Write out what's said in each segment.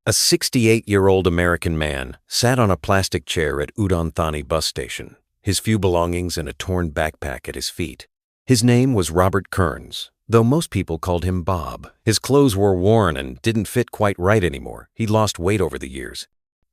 A 68-year-old American man sat on a plastic chair at Udonthani bus station, his few belongings in a torn backpack at his feet. His name was Robert Kearns, though most people called him Bob. His clothes were worn and didn't fit quite right anymore. He'd lost weight over the years.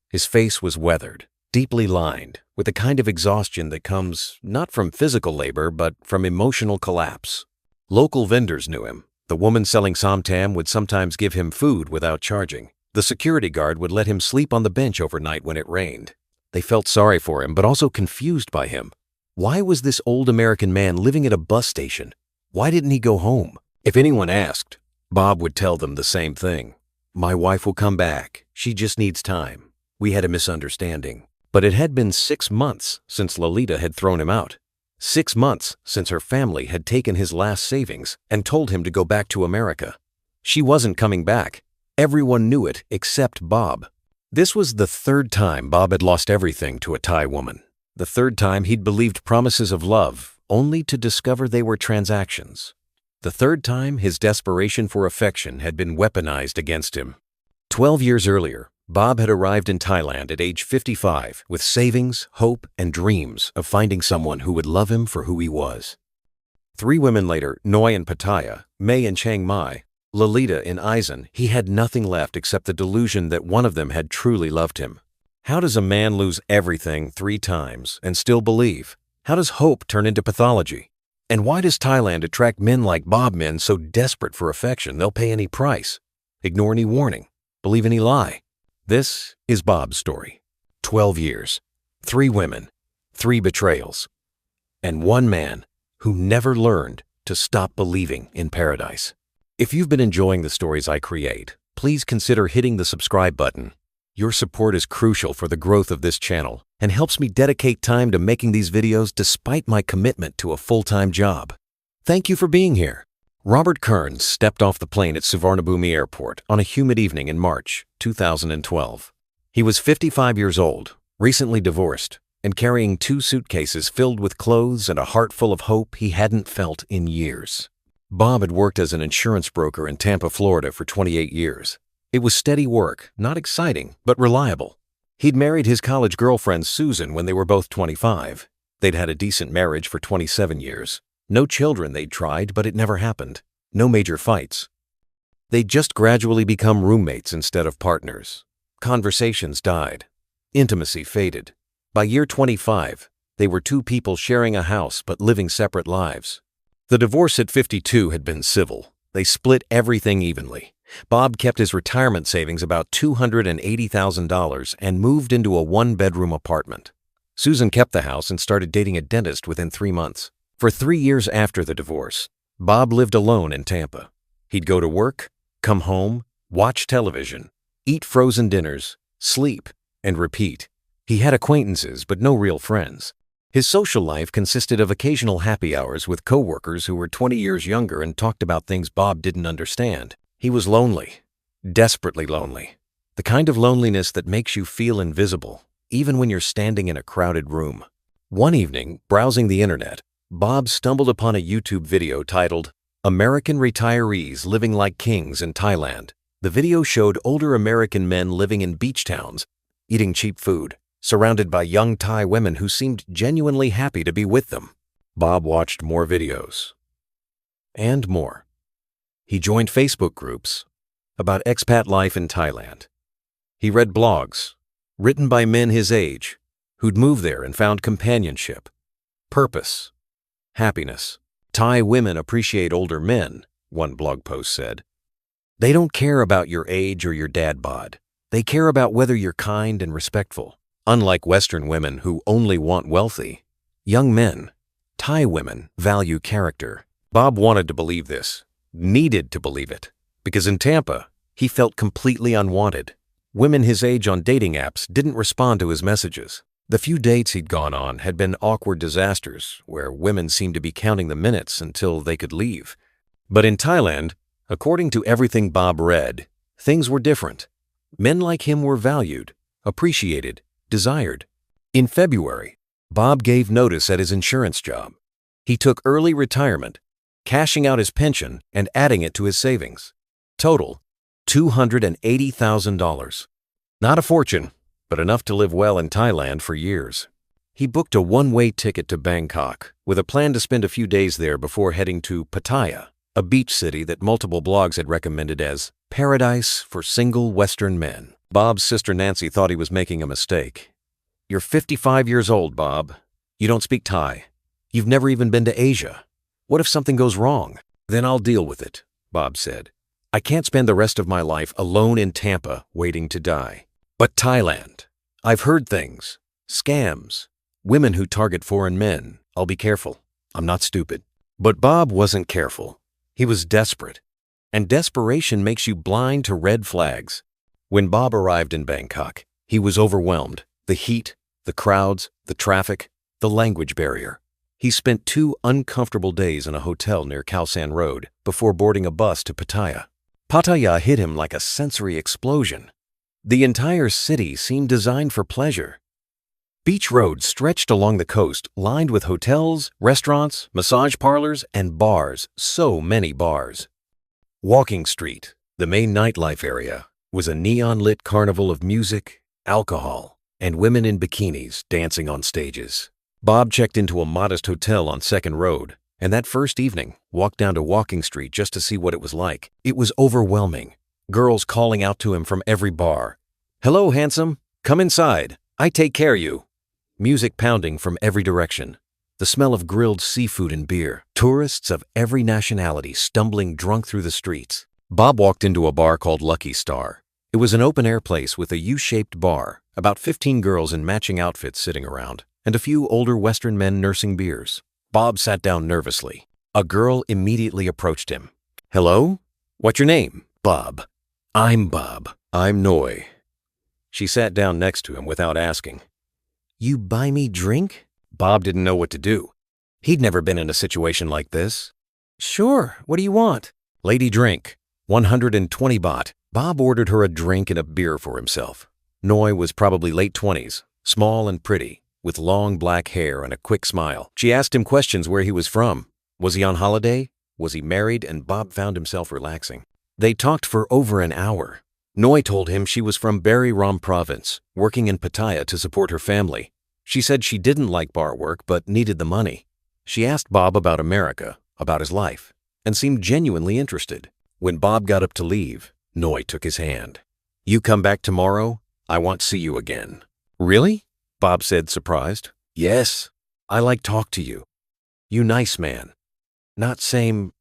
His face was weathered, deeply lined, with the kind of exhaustion that comes not from physical labor but from emotional collapse. Local vendors knew him. The woman selling somtam would sometimes give him food without charging. The security guard would let him sleep on the bench overnight when it rained. They felt sorry for him, but also confused by him. Why was this old American man living at a bus station? Why didn't he go home? If anyone asked, Bob would tell them the same thing. "My wife will come back. She just needs time. We had a misunderstanding." But it had been 6 months since Lolita had thrown him out. 6 months since her family had taken his last savings and told him to go back to America. She wasn't coming back. Everyone knew it except Bob. This was the third time Bob had lost everything to a Thai woman. The third time he'd believed promises of love, only to discover they were transactions. The third time his desperation for affection had been weaponized against him. 12 years earlier, Bob had arrived in Thailand at age 55 with savings, hope, and dreams of finding someone who would love him for who he was. 3 women later, Noi in Pattaya, May in Chiang Mai, Lolita in Isaan, he had nothing left except the delusion that one of them had truly loved him. How does a man lose everything 3 times and still believe? How does hope turn into pathology? And why does Thailand attract men like Bob, men so desperate for affection they'll pay any price, ignore any warning, believe any lie? This is Bob's story. 12 years, 3 women, 3 betrayals, and 1 man who never learned to stop believing in paradise. If you've been enjoying the stories I create, please consider hitting the subscribe button. Your support is crucial for the growth of this channel and helps me dedicate time to making these videos despite my commitment to a full-time job. Thank you for being here. Robert Kearns stepped off the plane at Suvarnabhumi Airport on a humid evening in March 2012. He was 55 years old, recently divorced, and carrying 2 suitcases filled with clothes and a heart full of hope he hadn't felt in years. Bob had worked as an insurance broker in Tampa, Florida for 28 years. It was steady work, not exciting, but reliable. He'd married his college girlfriend Susan when they were both 25. They'd had a decent marriage for 27 years. No children they'd tried, but it never happened. No major fights. They'd just gradually become roommates instead of partners. Conversations died. Intimacy faded. By year 25, they were 2 people sharing a house but living separate lives. The divorce at 52 had been civil. They split everything evenly. Bob kept his retirement savings, about $280,000, and moved into a 1-bedroom apartment. Susan kept the house and started dating a dentist within 3 months. For 3 years after the divorce, Bob lived alone in Tampa. He'd go to work, come home, watch television, eat frozen dinners, sleep, and repeat. He had acquaintances, but no real friends. His social life consisted of occasional happy hours with coworkers who were 20 years younger and talked about things Bob didn't understand. He was lonely, desperately lonely. The kind of loneliness that makes you feel invisible, even when you're standing in a crowded room. One evening, browsing the internet, Bob stumbled upon a YouTube video titled, "American Retirees Living Like Kings in Thailand." The video showed older American men living in beach towns, eating cheap food, surrounded by young Thai women who seemed genuinely happy to be with them. Bob watched more videos. And more. He joined Facebook groups about expat life in Thailand. He read blogs written by men his age who'd moved there and found companionship, purpose, happiness. "Thai women appreciate older men," one blog post said. "They don't care about your age or your dad bod. They care about whether you're kind and respectful. Unlike Western women who only want wealthy, young men, Thai women value character." Bob wanted to believe this, needed to believe it, because in Tampa, he felt completely unwanted. Women his age on dating apps didn't respond to his messages. The few dates he'd gone on had been awkward disasters, where women seemed to be counting the minutes until they could leave. But in Thailand, according to everything Bob read, things were different. Men like him were valued, appreciated, desired. In February, Bob gave notice at his insurance job. He took early retirement, cashing out his pension and adding it to his savings. Total, $280,000. Not a fortune, but enough to live well in Thailand for years. He booked a one-way ticket to Bangkok with a plan to spend a few days there before heading to Pattaya, a beach city that multiple blogs had recommended as paradise for single Western men. Bob's sister Nancy thought he was making a mistake. "You're 55 years old, Bob. You don't speak Thai. You've never even been to Asia. What if something goes wrong? Then I'll deal with it," Bob said. "I can't spend the rest of my life alone in Tampa waiting to die." But Thailand. I've heard things. Scams. Women who target foreign men. I'll be careful. I'm not stupid. But Bob wasn't careful. He was desperate. And desperation makes you blind to red flags. When Bob arrived in Bangkok, he was overwhelmed. The heat, the crowds, the traffic, the language barrier. He spent 2 uncomfortable days in a hotel near Khao San Road before boarding a bus to Pattaya. Pattaya hit him like a sensory explosion. The entire city seemed designed for pleasure. Beach roads stretched along the coast, lined with hotels, restaurants, massage parlors, and bars, so many bars. Walking Street, the main nightlife area, was a neon-lit carnival of music, alcohol, and women in bikinis dancing on stages. Bob checked into a modest hotel on 2nd Road, and that first evening walked down to Walking Street just to see what it was like. It was overwhelming. Girls calling out to him from every bar. "Hello, handsome. Come inside. I take care of you." Music pounding from every direction. The smell of grilled seafood and beer. Tourists of every nationality stumbling drunk through the streets. Bob walked into a bar called Lucky Star. It was an open-air place with a U-shaped bar, about 15 girls in matching outfits sitting around, and a few older Western men nursing beers. Bob sat down nervously. A girl immediately approached him. "Hello? What's your name?" "Bob." "I'm Bob." "I'm Noi." She sat down next to him without asking. "You buy me drink?" Bob didn't know what to do. He'd never been in a situation like this. "Sure, what do you want?" "Lady drink, 120 baht." Bob ordered her a drink and a beer for himself. Noi was probably late 20s, small and pretty, with long black hair and a quick smile. She asked him questions where he was from. Was he on holiday? Was he married? And Bob found himself relaxing. They talked for over an hour. Noi told him she was from Buriram province, working in Pattaya to support her family. She said she didn't like bar work but needed the money. She asked Bob about America, about his life, and seemed genuinely interested. When Bob got up to leave, Noi took his hand. "You come back tomorrow? I want to see you again." "Really?" Bob said, surprised. "Yes. I like talk to you. You nice man. Not same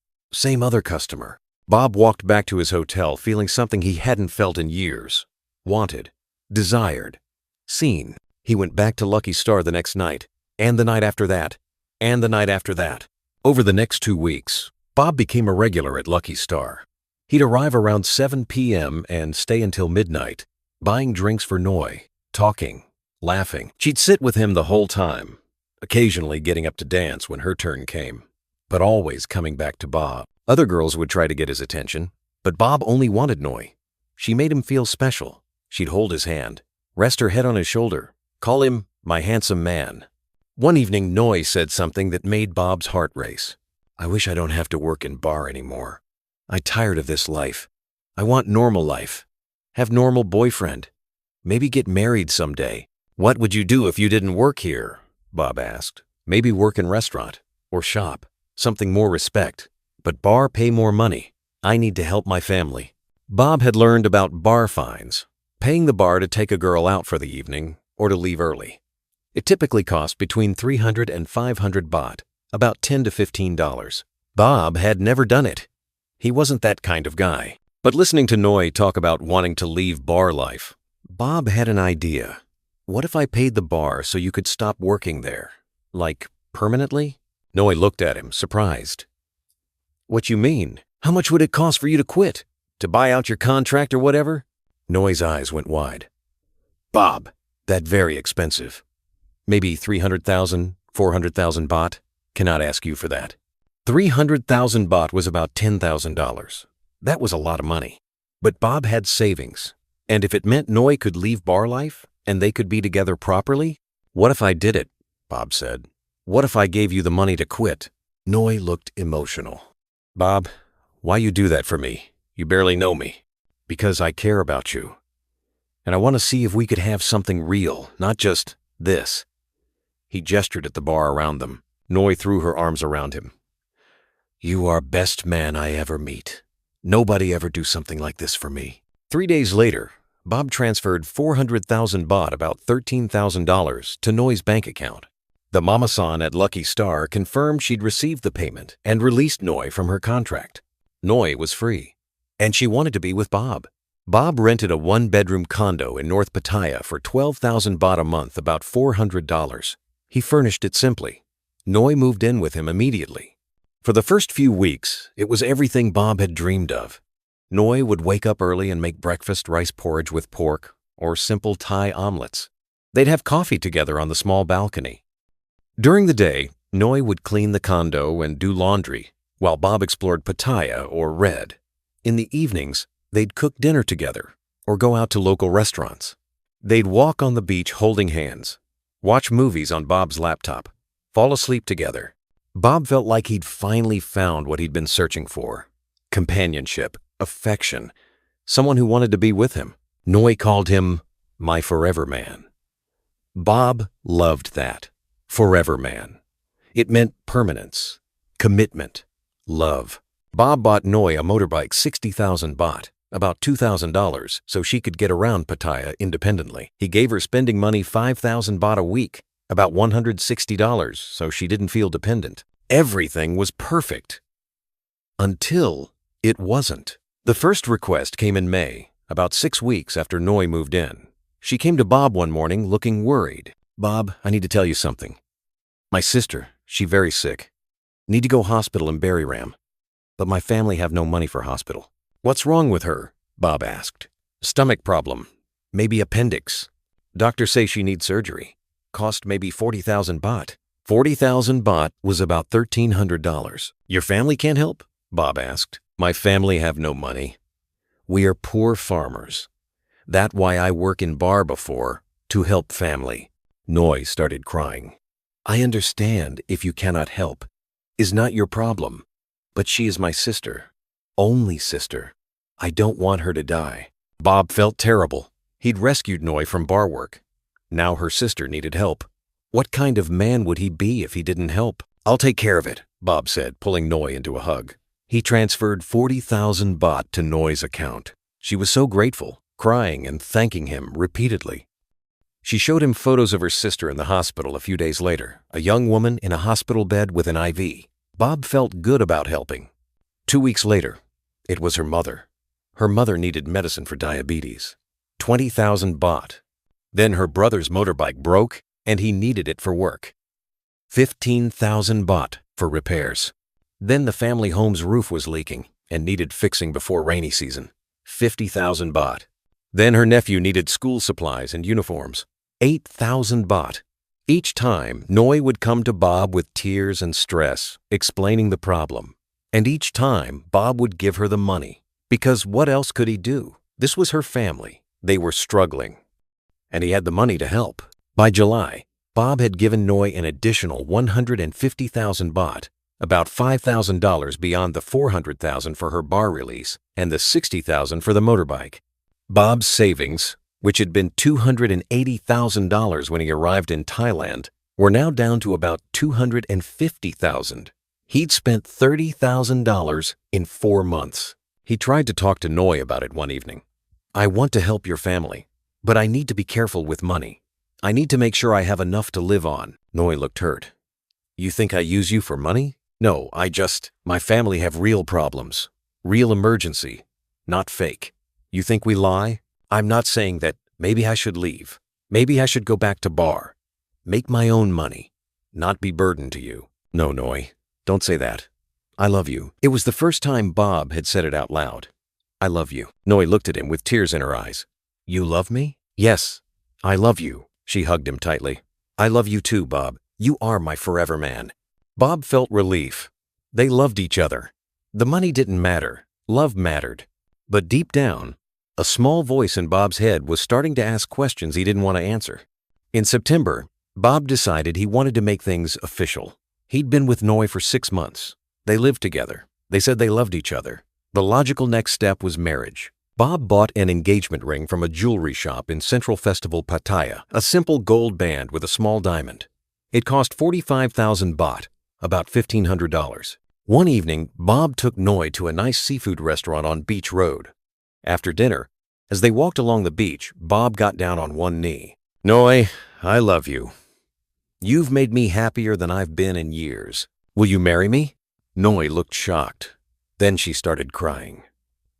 other customer." Bob walked back to his hotel feeling something he hadn't felt in years. Wanted. Desired. Seen. He went back to Lucky Star the next night, and the night after that, and the night after that. Over the next 2 weeks, Bob became a regular at Lucky Star. He'd arrive around 7 p.m. and stay until midnight, buying drinks for Noi, talking, laughing. She'd sit with him the whole time, occasionally getting up to dance when her turn came, but always coming back to Bob. Other girls would try to get his attention, but Bob only wanted Noi. She made him feel special. She'd hold his hand, rest her head on his shoulder, call him my handsome man. One evening, Noi said something that made Bob's heart race. "I wish I don't have to work in bar anymore. I'm tired of this life. I want normal life. Have normal boyfriend. Maybe get married someday." "What would you do if you didn't work here?" Bob asked. "Maybe work in restaurant or shop, something more respect. But bar pay more money. I need to help my family." Bob had learned about bar fines, paying the bar to take a girl out for the evening or to leave early. It typically cost between 300 and 500 baht, about $10 to $15. Bob had never done it. He wasn't that kind of guy. But listening to Noi talk about wanting to leave bar life, Bob had an idea. What if I paid the bar so you could stop working there? Like, permanently? Noi looked at him, surprised. "What you mean? How much would it cost for you to quit? To buy out your contract or whatever?" Noi's eyes went wide. "Bob, that very expensive. Maybe 300,000, 400,000 baht. Cannot ask you for that." 300,000 baht was about $10,000. That was a lot of money. But Bob had savings. And if it meant Noi could leave bar life and they could be together properly, "What if I did it?" Bob said. "What if I gave you the money to quit?" Noi looked emotional. "Bob, why you do that for me? You barely know me." Because I care about you. And I want to see if we could have something real, not just this. He gestured at the bar around them. Noi threw her arms around him. You are best man I ever meet. Nobody ever do something like this for me. 3 days later, Bob transferred 400,000 baht, about $13,000, to Noi's bank account. The mama-san at Lucky Star confirmed she'd received the payment and released Noi from her contract. Noi was free, and she wanted to be with Bob. Bob rented a one-bedroom condo in North Pattaya for 12,000 baht a month, about $400. He furnished it simply. Noi moved in with him immediately. For the first few weeks, it was everything Bob had dreamed of. Noi would wake up early and make breakfast rice porridge with pork or simple Thai omelets. They'd have coffee together on the small balcony. During the day, Noi would clean the condo and do laundry, while Bob explored Pattaya or read. In the evenings, they'd cook dinner together or go out to local restaurants. They'd walk on the beach holding hands, watch movies on Bob's laptop, fall asleep together. Bob felt like he'd finally found what he'd been searching for: companionship, affection, someone who wanted to be with him. Noi called him my forever man. Bob loved that. Forever man. It meant permanence, commitment, love. Bob bought Noi a motorbike, 60,000 baht, about $2,000, so she could get around Pattaya independently. He gave her spending money, 5,000 baht a week, about $160, so she didn't feel dependent. Everything was perfect. Until it wasn't. The first request came in May, about 6 weeks after Noi moved in. She came to Bob one morning looking worried. Bob, I need to tell you something. My sister, she very sick. Need to go hospital in Buriram. But my family have no money for hospital. What's wrong with her? Bob asked. Stomach problem. Maybe appendix. Doctors say she needs surgery. Cost maybe 40,000 baht. 40,000 baht was about $1,300. Your family can't help? Bob asked. My family have no money. We are poor farmers. That why I work in bar before, to help family. Noi started crying. I understand if you cannot help. Is not your problem. But she is my sister. Only sister. I don't want her to die. Bob felt terrible. He'd rescued Noi from bar work. Now her sister needed help. What kind of man would he be if he didn't help? I'll take care of it, Bob said, pulling Noi into a hug. He transferred 40,000 baht to Noi's account. She was so grateful, crying and thanking him repeatedly. She showed him photos of her sister in the hospital a few days later, a young woman in a hospital bed with an IV. Bob felt good about helping. 2 weeks later, it was her mother. Her mother needed medicine for diabetes. 20,000 baht. Then her brother's motorbike broke and he needed it for work. 15,000 baht for repairs. Then the family home's roof was leaking and needed fixing before rainy season. 50,000 baht. Then her nephew needed school supplies and uniforms. 8,000 baht. Each time, Noi would come to Bob with tears and stress, explaining the problem. And each time, Bob would give her the money. Because what else could he do? This was her family. They were struggling. And he had the money to help. By July, Bob had given Noi an additional 150,000 baht, about $5,000 beyond the 400,000 for her bar release and the 60,000 for the motorbike. Bob's savings, which had been $280,000 when he arrived in Thailand, were now down to about $250,000. He'd spent $30,000 in 4 months. He tried to talk to Noi about it one evening. I want to help your family, but I need to be careful with money. I need to make sure I have enough to live on. Noi looked hurt. You think I use you for money? No, my family have real problems. Real emergency, not fake. You think we lie? I'm not saying that. Maybe I should leave. Maybe I should go back to bar. Make my own money. Not be burdened to you. No, Noi, don't say that. I love you. It was the first time Bob had said it out loud. I love you. Noi looked at him with tears in her eyes. You love me? Yes, I love you. She hugged him tightly. I love you too, Bob. You are my forever man. Bob felt relief. They loved each other. The money didn't matter. Love mattered. But deep down, a small voice in Bob's head was starting to ask questions he didn't want to answer. In September, Bob decided he wanted to make things official. He'd been with Noi for 6 months. They lived together. They said they loved each other. The logical next step was marriage. Bob bought an engagement ring from a jewelry shop in Central Festival, Pattaya, a simple gold band with a small diamond. It cost 45,000 baht, about $1,500. One evening, Bob took Noi to a nice seafood restaurant on Beach Road. After dinner, as they walked along the beach, Bob got down on one knee. "Noi, I love you. You've made me happier than I've been in years. Will you marry me?" Noi looked shocked. Then she started crying.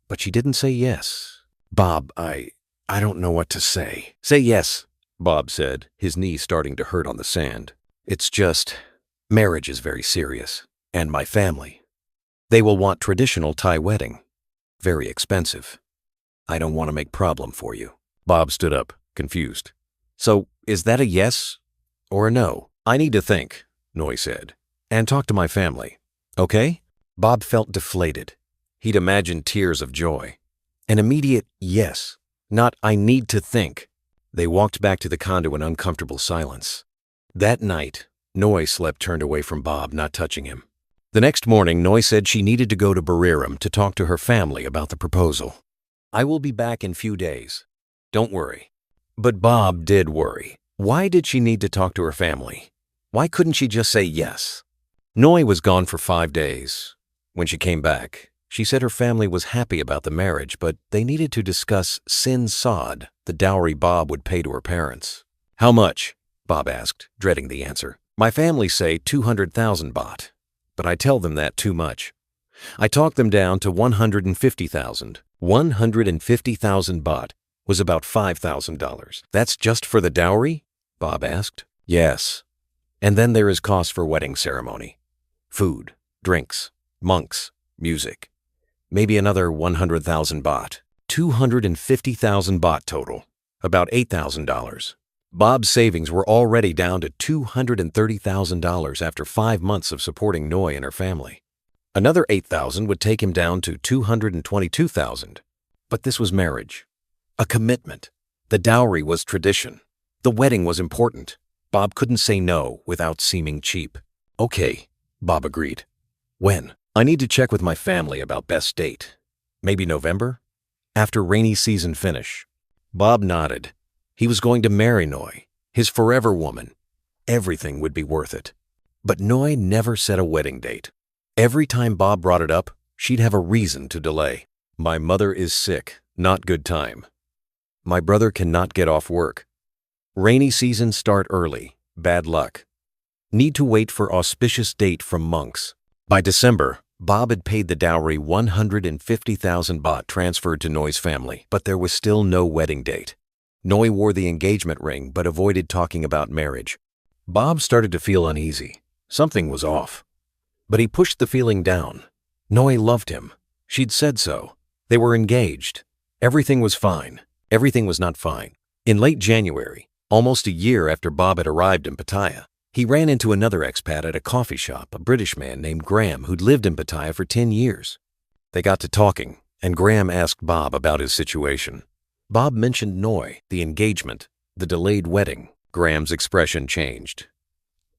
But she didn't say yes. "Bob, I don't know what to say." "Say yes," Bob said, his knee starting to hurt on the sand. "It's just, marriage is very serious. And my family. They will want traditional Thai wedding. Very expensive. I don't want to make problem for you." Bob stood up, confused. "So, is that a yes or a no?" "I need to think," Noi said, "and talk to my family. Okay?" Bob felt deflated. He'd imagined tears of joy. An immediate yes, not "I need to think." They walked back to the condo in uncomfortable silence. That night, Noi slept turned away from Bob, not touching him. The next morning, Noi said she needed to go to Buriram to talk to her family about the proposal. "I will be back in few days. Don't worry." But Bob did worry. Why did she need to talk to her family? Why couldn't she just say yes? Noi was gone for 5 days. When she came back, she said her family was happy about the marriage, but they needed to discuss Sin Sod, the dowry Bob would pay to her parents. "How much?" Bob asked, dreading the answer. "My family say 200,000 baht. But I tell them that too much. I talked them down to 150,000. 150,000 baht was about $5,000. "That's just for the dowry?" Bob asked. "Yes. And then there is cost for wedding ceremony. Food, drinks, monks, music. Maybe another 100,000 baht. 250,000 baht total. About $8,000. Bob's savings were already down to $230,000 after 5 months of supporting Noi and her family. Another 8,000 would take him down to 222,000. But this was marriage. A commitment. The dowry was tradition. The wedding was important. Bob couldn't say no without seeming cheap. "Okay," Bob agreed. "When?" "I need to check with my family about best date. Maybe November? After rainy season finish." Bob nodded. He was going to marry Noi, his forever woman. Everything would be worth it. But Noi never set a wedding date. Every time Bob brought it up, she'd have a reason to delay. "My mother is sick, not good time. My brother cannot get off work. Rainy season start early, bad luck. Need to wait for auspicious date from monks." By December, Bob had paid the dowry 150,000 baht transferred to Noi's family, but there was still no wedding date. Noi wore the engagement ring but avoided talking about marriage. Bob started to feel uneasy. Something was off. But he pushed the feeling down. Noi loved him. She'd said so. They were engaged. Everything was fine. Everything was not fine. In late January, almost a year after Bob had arrived in Pattaya, he ran into another expat at a coffee shop, a British man named Graham who'd lived in Pattaya for 10 years. They got to talking, and Graham asked Bob about his situation. Bob mentioned Noi, the engagement, the delayed wedding. Graham's expression changed.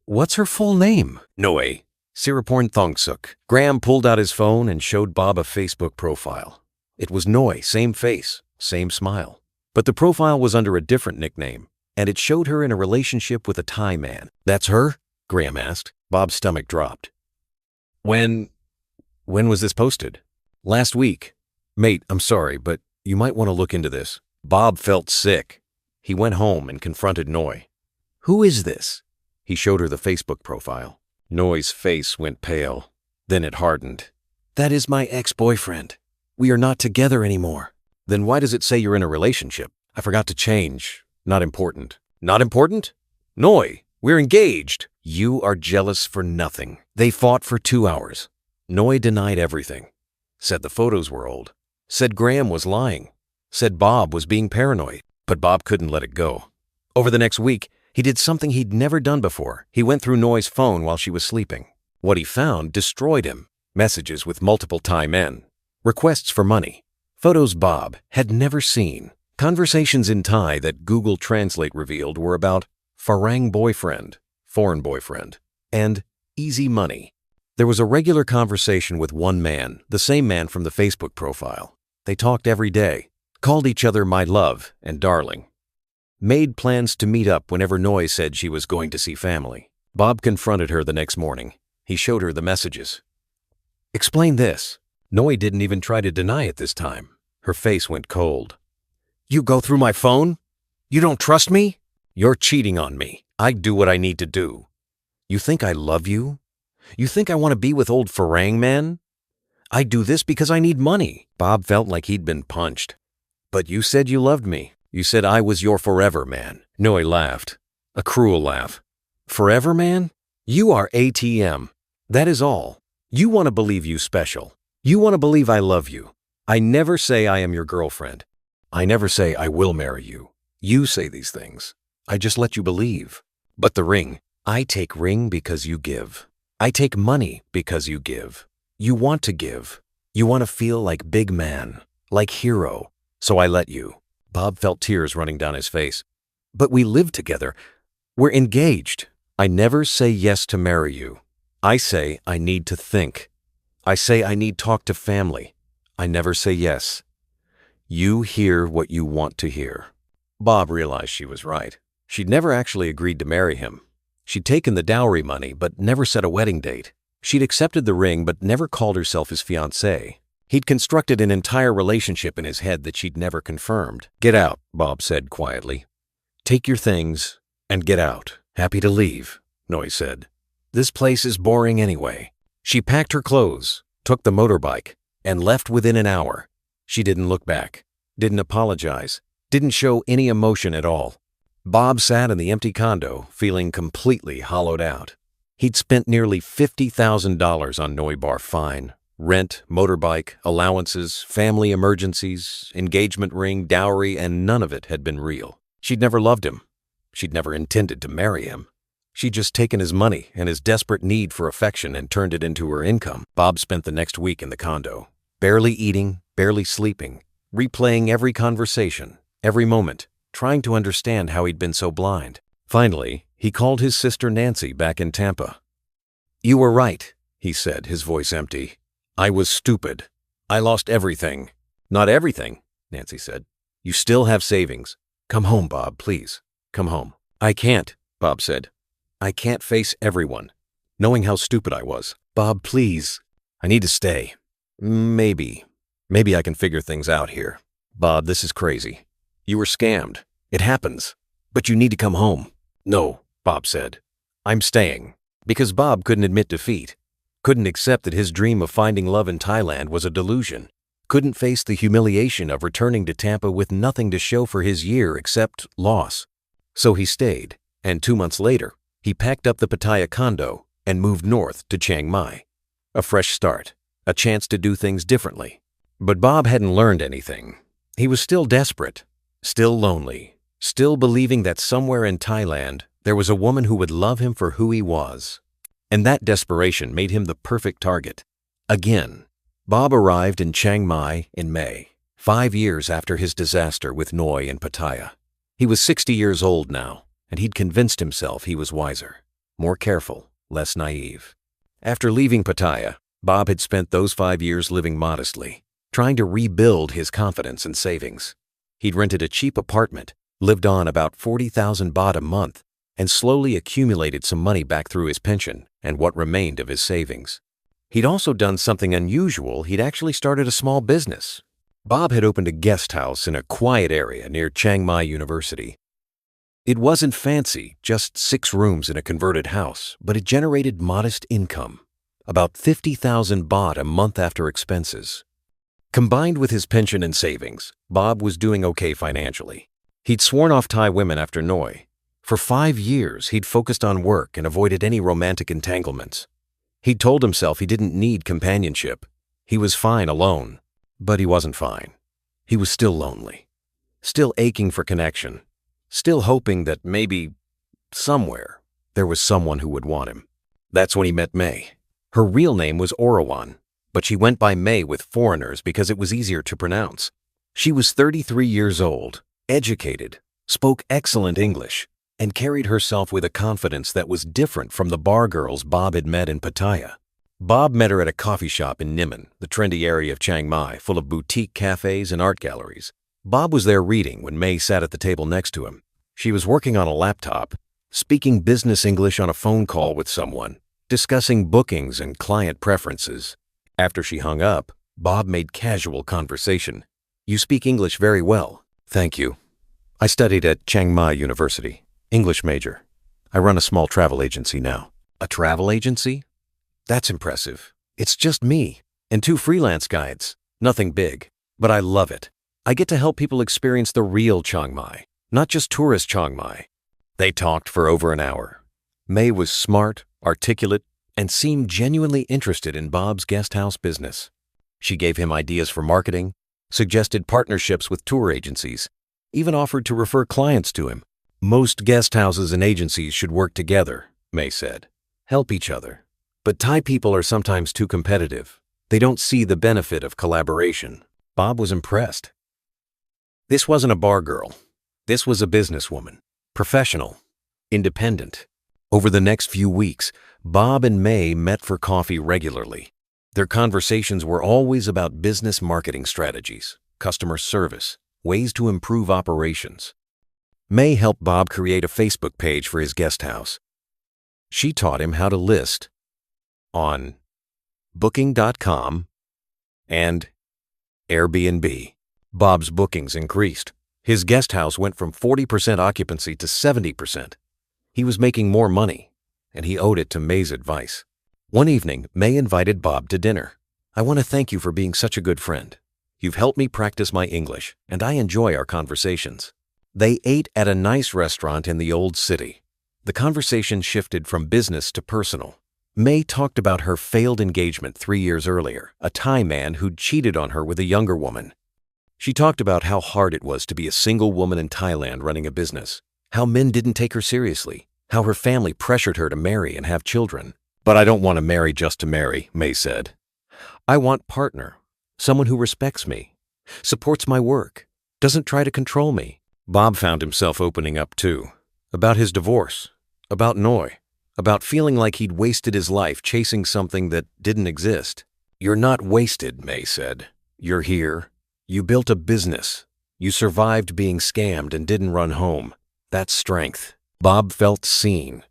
"What's her full name?" "Noi Siraporn Thongsuk." Graham pulled out his phone and showed Bob a Facebook profile. It was Noi, same face, same smile. But the profile was under a different nickname, and it showed her in a relationship with a Thai man. "That's her?" Graham asked. Bob's stomach dropped. When was this posted?" "Last week. Mate, I'm sorry, but you might want to look into this." Bob felt sick. He went home and confronted Noi. "Who is this?" He showed her the Facebook profile. Noi's face went pale. Then it hardened. "That is my ex-boyfriend. We are not together anymore." "Then why does it say you're in a relationship?" "I forgot to change. Not important." "Not important? Noi, we're engaged." "You are jealous for nothing." They fought for 2 hours. Noi denied everything. Said the photos were old. Said Graham was lying. Said Bob was being paranoid. But Bob couldn't let it go. Over the next week, he did something he'd never done before. He went through Noi's phone while she was sleeping. What he found destroyed him. Messages with multiple Thai men. Requests for money. Photos Bob had never seen. Conversations in Thai that Google Translate revealed were about farang boyfriend, foreign boyfriend, and easy money. There was a regular conversation with one man, the same man from the Facebook profile. They talked every day. called each other my love and darling, made plans to meet up whenever Noi said she was going to see family. Bob confronted her the next morning. He showed her the messages. "Explain this." Noi didn't even try to deny it this time. Her face went cold. "You go through my phone? You don't trust me? You're cheating on me. I do what I need to do. You think I love you? You think I want to be with old Farang man? I do this because I need money." Bob felt like he'd been punched. "But you said you loved me. You said I was your forever man." Noi laughed. A cruel laugh. "Forever man? You are ATM. That is all. You want to believe you special. You want to believe I love you. I never say I am your girlfriend. I never say I will marry you. You say these things. I just let you believe. But the ring, I take ring because you give. I take money because you give. You want to give. You want to feel like big man, like hero. So I let you." Bob felt tears running down his face. "But we live together. We're engaged. I never say yes to marry you. I say I need to think. I say I need talk to family. I never say yes. You hear what you want to hear." Bob realized she was right. She'd never actually agreed to marry him. She'd taken the dowry money, but never set a wedding date. She'd accepted the ring, but never called herself his fiancée. He'd constructed an entire relationship in his head that she'd never confirmed. "Get out," Bob said quietly. "Take your things and get out." "Happy to leave," Noi said. "This place is boring anyway." She packed her clothes, took the motorbike, and left within an hour. She didn't look back, didn't apologize, didn't show any emotion at all. Bob sat in the empty condo, feeling completely hollowed out. He'd spent nearly $50,000 on Noi Bar fine, rent, motorbike, allowances, family emergencies, engagement ring, dowry, and none of it had been real. She'd never loved him. She'd never intended to marry him. She'd just taken his money and his desperate need for affection and turned it into her income. Bob spent the next week in the condo, barely eating, barely sleeping, replaying every conversation, every moment, trying to understand how he'd been so blind. Finally, he called his sister Nancy back in Tampa. "You were right," he said, his voice empty. "I was stupid. I lost everything." "Not everything," Nancy said. "You still have savings. Come home, Bob, please. Come home." "I can't," Bob said. "I can't face everyone, knowing how stupid I was. Bob, please. I need to stay. Maybe I can figure things out here." "Bob, this is crazy. You were scammed. It happens. But you need to come home." "No," Bob said. "I'm staying." Because Bob couldn't admit defeat, couldn't accept that his dream of finding love in Thailand was a delusion, couldn't face the humiliation of returning to Tampa with nothing to show for his year except loss. So he stayed, and 2 months later, he packed up the Pattaya condo and moved north to Chiang Mai. A fresh start, a chance to do things differently. But Bob hadn't learned anything. He was still desperate, still lonely, still believing that somewhere in Thailand there was a woman who would love him for who he was. And that desperation made him the perfect target. Again, Bob arrived in Chiang Mai in May, 5 years after his disaster with Noi and Pattaya. He was 60 years old now, and he'd convinced himself he was wiser, more careful, less naive. After leaving Pattaya, Bob had spent those 5 years living modestly, trying to rebuild his confidence and savings. He'd rented a cheap apartment, lived on about 40,000 baht a month, and slowly accumulated some money back through his pension and what remained of his savings. He'd also done something unusual. He'd actually started a small business. Bob had opened a guest house in a quiet area near Chiang Mai University. It wasn't fancy, just 6 rooms in a converted house, but it generated modest income, about 50,000 baht a month after expenses. Combined with his pension and savings, Bob was doing okay financially. He'd sworn off Thai women after Noi. For 5 years, he'd focused on work and avoided any romantic entanglements. He'd told himself he didn't need companionship. He was fine alone. But he wasn't fine. He was still lonely, still aching for connection, still hoping that maybe, somewhere, there was someone who would want him. That's when he met May. Her real name was Orawan, but she went by May with foreigners because it was easier to pronounce. She was 33 years old, educated, spoke excellent English, and carried herself with a confidence that was different from the bar girls Bob had met in Pattaya. Bob met her at a coffee shop in Niman, the trendy area of Chiang Mai, full of boutique cafes and art galleries. Bob was there reading when May sat at the table next to him. She was working on a laptop, speaking business English on a phone call with someone, discussing bookings and client preferences. After she hung up, Bob made casual conversation. "You speak English very well." "Thank you. I studied at Chiang Mai University, English major. I run a small travel agency now." "A travel agency? That's impressive. It's just me and 2 freelance guides. Nothing big, but I love it. I get to help people experience the real Chiang Mai, not just tourist Chiang Mai." They talked for over an hour. May was smart, articulate, and seemed genuinely interested in Bob's guest house business. She gave him ideas for marketing, suggested partnerships with tour agencies, even offered to refer clients to him. "Most guest houses and agencies should work together," May said. "Help each other. But Thai people are sometimes too competitive. They don't see the benefit of collaboration." Bob was impressed. This wasn't a bar girl. This was a businesswoman, professional, independent. Over the next few weeks, Bob and May met for coffee regularly. Their conversations were always about business marketing strategies, customer service, ways to improve operations. May helped Bob create a Facebook page for his guest house. She taught him how to list on Booking.com and Airbnb. Bob's bookings increased. His guest house went from 40% occupancy to 70%. He was making more money, and he owed it to May's advice. One evening, May invited Bob to dinner. "I want to thank you for being such a good friend. You've helped me practice my English, and I enjoy our conversations." They ate at a nice restaurant in the old city. The conversation shifted from business to personal. May talked about her failed engagement 3 years earlier, a Thai man who'd cheated on her with a younger woman. She talked about how hard it was to be a single woman in Thailand running a business, how men didn't take her seriously, how her family pressured her to marry and have children. "But I don't want to marry just to marry," May said. "I want partner, someone who respects me, supports my work, doesn't try to control me." Bob found himself opening up too, about his divorce, about Noi, about feeling like he'd wasted his life chasing something that didn't exist. "You're not wasted," May said. "You're here. You built a business. You survived being scammed and didn't run home. That's strength." Bob felt seen,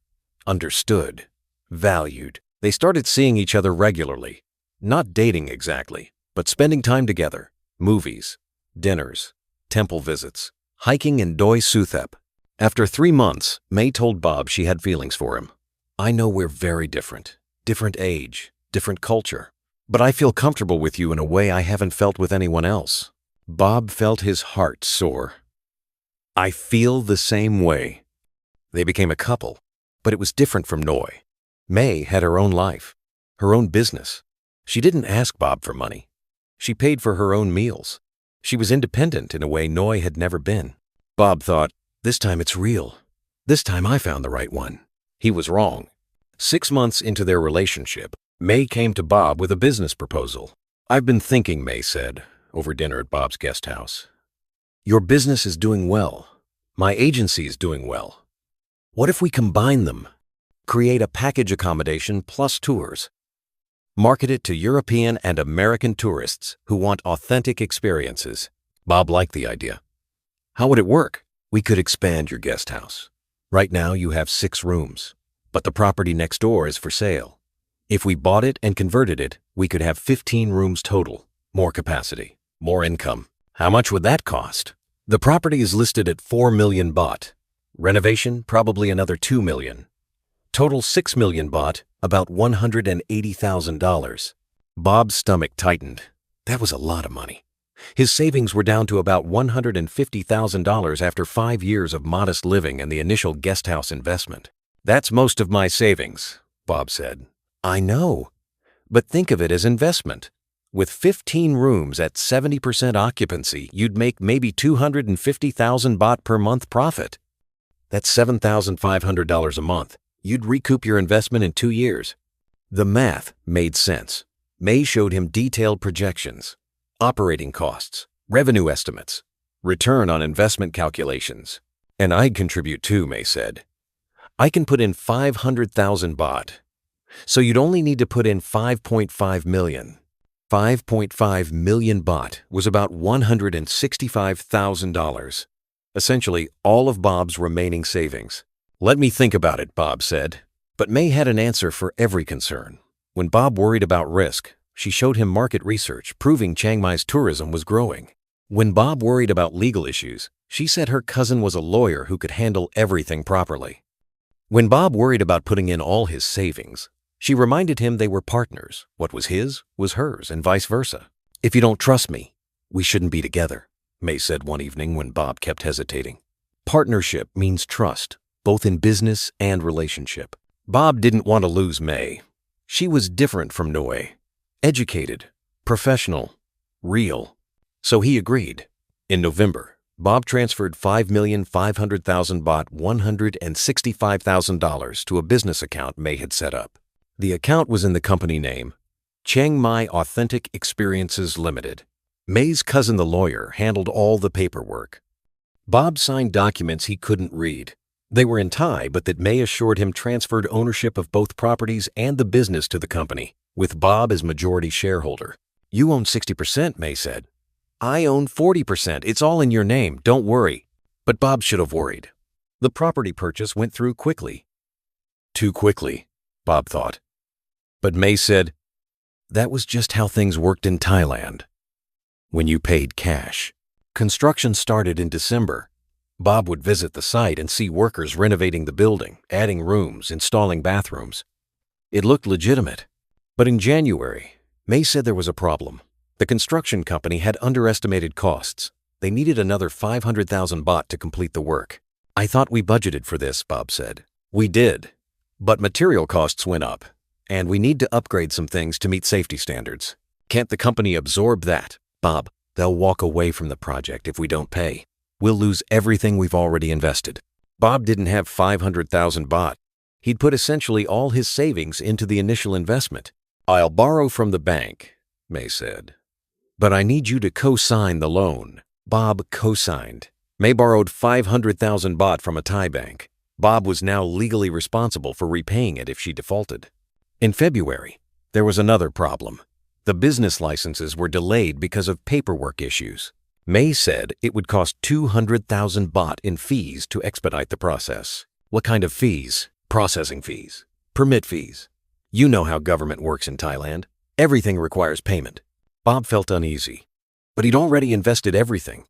understood, valued. They started seeing each other regularly, not dating exactly, but spending time together. Movies, dinners, temple visits, hiking in Doi Suthep. After 3 months, May told Bob she had feelings for him. "I know we're very different age, different culture, but I feel comfortable with you in a way I haven't felt with anyone else." Bob felt his heart soar. "I feel the same way." They became a couple, but it was different from Noi. May had her own life, her own business. She didn't ask Bob for money. She paid for her own meals. She was independent in a way Noi had never been. Bob thought, "This time it's real. This time I found the right one." He was wrong. 6 months into their relationship, May came to Bob with a business proposal. "I've been thinking," May said, over dinner at Bob's guest house. "Your business is doing well. My agency is doing well. What if we combine them? Create a package accommodation plus tours. Market it to European and American tourists who want authentic experiences." Bob liked the idea. "How would it work?" "We could expand your guest house. Right now you have 6 rooms, but the property next door is for sale. If we bought it and converted it, we could have 15 rooms total, more capacity, more income." "How much would that cost?" "The property is listed at 4 million baht. Renovation, probably another 2 million. Total 6 million baht, about $180,000. Bob's stomach tightened. That was a lot of money. His savings were down to about $150,000 after 5 years of modest living and the initial guest house investment. "That's most of my savings," Bob said. "I know, but think of it as investment. With 15 rooms at 70% occupancy, you'd make maybe 250,000 baht per month profit. That's $7,500 a month. You'd recoup your investment in 2 years." The math made sense. May showed him detailed projections, operating costs, revenue estimates, return on investment calculations. "And I'd contribute too," May said. "I can put in 500,000 baht. So you'd only need to put in 5.5 million. 5.5 million baht was about $165,000. Essentially, all of Bob's remaining savings. "Let me think about it," Bob said. But May had an answer for every concern. When Bob worried about risk, she showed him market research proving Chiang Mai's tourism was growing. When Bob worried about legal issues, she said her cousin was a lawyer who could handle everything properly. When Bob worried about putting in all his savings, she reminded him they were partners. What was his was hers, and vice versa. "If you don't trust me, we shouldn't be together," May said one evening when Bob kept hesitating. Partnership means trust, both in business and relationship. Bob didn't want to lose May. She was different from Noi. Educated, professional, real. So he agreed. In November, Bob transferred 5,500,000 baht, $165,000 to a business account May had set up. The account was in the company name, Chiang Mai Authentic Experiences Limited. May's cousin, the lawyer, handled all the paperwork. Bob signed documents he couldn't read. They were in Thai, but that May assured him transferred ownership of both properties and the business to the company, with Bob as majority shareholder. "You own 60%, May said. "I own 40%. It's all in your name, don't worry." But Bob should have worried. The property purchase went through quickly. Too quickly, Bob thought. But May said, "That was just how things worked in Thailand. When you paid cash." Construction started in December. Bob would visit the site and see workers renovating the building, adding rooms, installing bathrooms. It looked legitimate. But in January, May said there was a problem. The construction company had underestimated costs. They needed another 500,000 baht to complete the work. "I thought we budgeted for this," Bob said. "We did. But material costs went up, and we need to upgrade some things to meet safety standards. Can't the company absorb that?" "Bob, they'll walk away from the project if we don't pay. We'll lose everything we've already invested." Bob didn't have 500,000 baht. He'd put essentially all his savings into the initial investment. "I'll borrow from the bank," May said. "But I need you to co-sign the loan." Bob co-signed. May borrowed 500,000 baht from a Thai bank. Bob was now legally responsible for repaying it if she defaulted. In February, there was another problem. The business licenses were delayed because of paperwork issues. May said it would cost 200,000 baht in fees to expedite the process. What kind of fees? Processing fees. Permit fees. You know how government works in Thailand. Everything requires payment. Bob felt uneasy. But he'd already invested everything.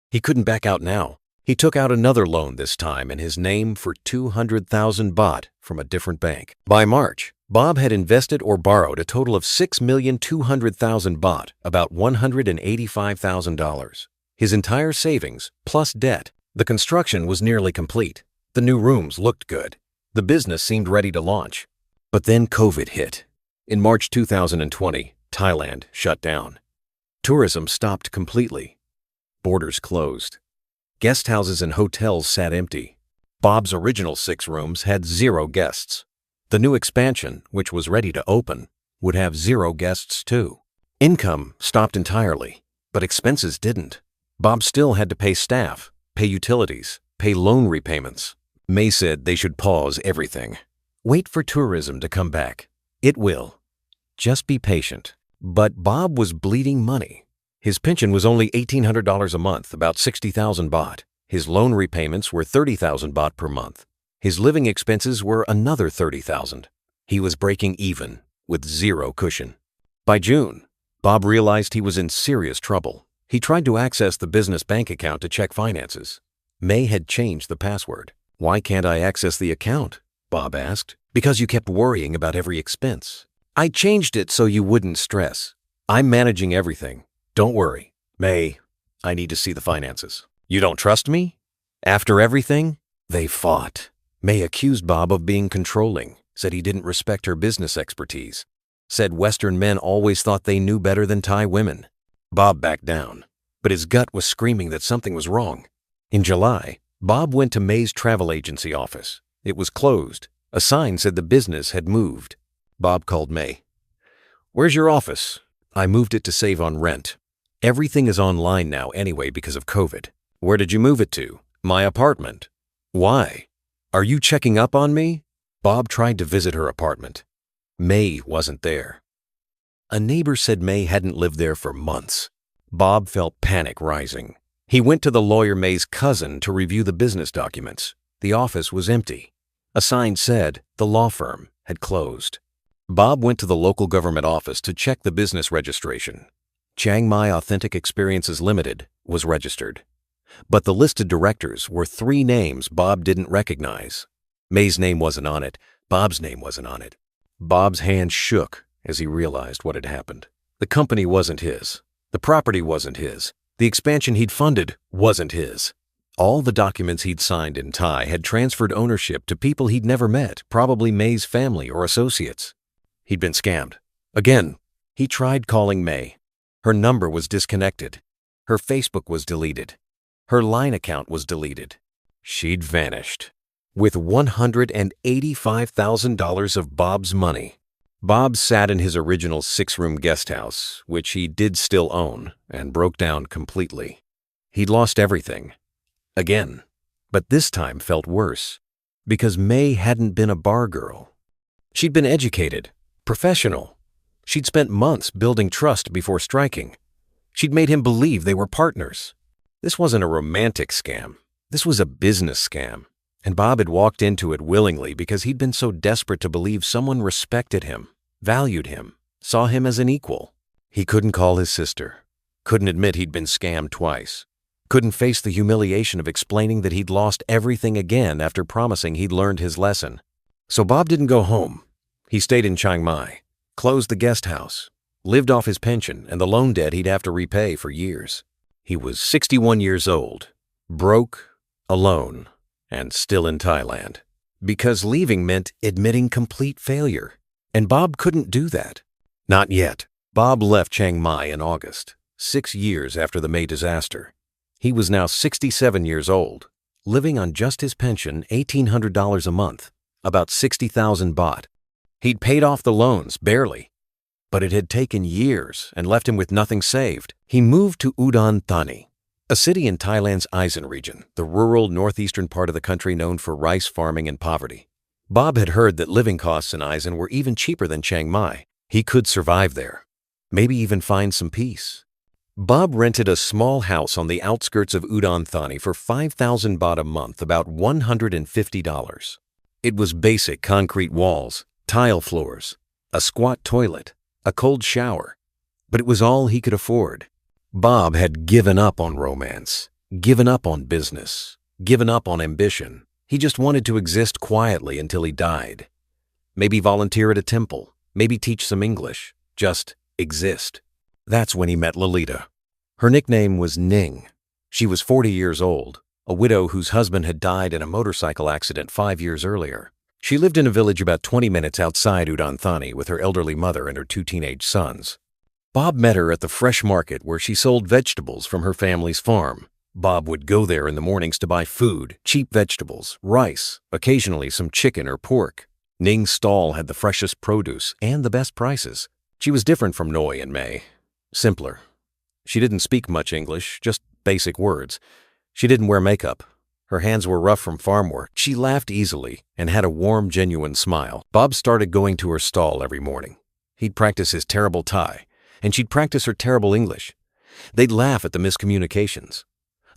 He couldn't back out now. He took out another loan this time in his name for 200,000 baht from a different bank. By March, Bob had invested or borrowed a total of 6,200,000 baht, about $185,000. His entire savings, plus debt. The construction was nearly complete. The new rooms looked good. The business seemed ready to launch. But then COVID hit. In March 2020, Thailand shut down. Tourism stopped completely. Borders closed. Guest houses and hotels sat empty. Bob's original 6 rooms had 0 guests. The new expansion, which was ready to open, would have 0 guests too. Income stopped entirely, but expenses didn't. Bob still had to pay staff, pay utilities, pay loan repayments. May said they should pause everything. Wait for tourism to come back. It will. Just be patient. But Bob was bleeding money. His pension was only $1,800 a month, about 60,000 baht. His loan repayments were 30,000 baht per month. His living expenses were another 30,000. He was breaking even, with 0 cushion. By June, Bob realized he was in serious trouble. He tried to access the business bank account to check finances. May had changed the password. "Why can't I access the account?" Bob asked. "Because you kept worrying about every expense. I changed it so you wouldn't stress. I'm managing everything. Don't worry. May, I need to see the finances." "You don't trust me?" After everything, they fought. May accused Bob of being controlling, said he didn't respect her business expertise, said Western men always thought they knew better than Thai women. Bob backed down, but his gut was screaming that something was wrong. In July, Bob went to May's travel agency office. It was closed. A sign said the business had moved. Bob called May. "Where's your office?" "I moved it to save on rent. Everything is online now anyway because of COVID." "Where did you move it to?" "My apartment." "Why? Are you checking up on me?" Bob tried to visit her apartment. May wasn't there. A neighbor said May hadn't lived there for months. Bob felt panic rising. He went to the lawyer May's cousin to review the business documents. The office was empty. A sign said the law firm had closed. Bob went to the local government office to check the business registration. Chiang Mai Authentic Experiences Limited was registered. But the listed directors were 3 names Bob didn't recognize. May's name wasn't on it. Bob's name wasn't on it. Bob's hand shook as he realized what had happened. The company wasn't his. The property wasn't his. The expansion he'd funded wasn't his. All the documents he'd signed in Thai had transferred ownership to people he'd never met, probably May's family or associates. He'd been scammed. Again. He tried calling May. Her number was disconnected. Her Facebook was deleted. Her Line account was deleted. She'd vanished. With $185,000 of Bob's money. Bob sat in his original 6-room guest house, which he did still own, and broke down completely. He'd lost everything. Again. But this time felt worse, because May hadn't been a bar girl. She'd been educated, professional. She'd spent months building trust before striking. She'd made him believe they were partners. This wasn't a romantic scam. This was a business scam. And Bob had walked into it willingly because he'd been so desperate to believe someone respected him, valued him, saw him as an equal. He couldn't call his sister. Couldn't admit he'd been scammed twice. Couldn't face the humiliation of explaining that he'd lost everything again after promising he'd learned his lesson. So Bob didn't go home. He stayed in Chiang Mai, closed the guest house, lived off his pension and the loan debt he'd have to repay for years. He was 61 years old, broke, alone, and still in Thailand. Because leaving meant admitting complete failure. And Bob couldn't do that. Not yet. Bob left Chiang Mai in August, 6 years after the May disaster. He was now 67 years old, living on just his pension, $1,800 a month, about 60,000 baht. He'd paid off the loans, barely. But it had taken years and left him with nothing saved. He moved to Udonthani, a city in Thailand's Isaan region, the rural northeastern part of the country known for rice farming and poverty. Bob had heard that living costs in Isaan were even cheaper than Chiang Mai. He could survive there, maybe even find some peace. Bob rented a small house on the outskirts of Udonthani for 5,000 baht a month, about $150. It was basic concrete walls, tile floors, a squat toilet, a cold shower, but it was all he could afford. Bob had given up on romance, given up on business, given up on ambition. He just wanted to exist quietly until he died. Maybe volunteer at a temple, maybe teach some English, just exist. That's when he met Lolita. Her nickname was Ning. She was 40 years old, a widow whose husband had died in a motorcycle accident 5 years earlier. She lived in a village about 20 minutes outside Udonthani with her elderly mother and her 2 teenage sons. Bob met her at the fresh market where she sold vegetables from her family's farm. Bob would go there in the mornings to buy food, cheap vegetables, rice, occasionally some chicken or pork. Ning's stall had the freshest produce and the best prices. She was different from Noi and May. Simpler. She didn't speak much English, just basic words. She didn't wear makeup. Her hands were rough from farm work. She laughed easily and had a warm, genuine smile. Bob started going to her stall every morning. He'd practice his terrible Thai, and she'd practice her terrible English. They'd laugh at the miscommunications.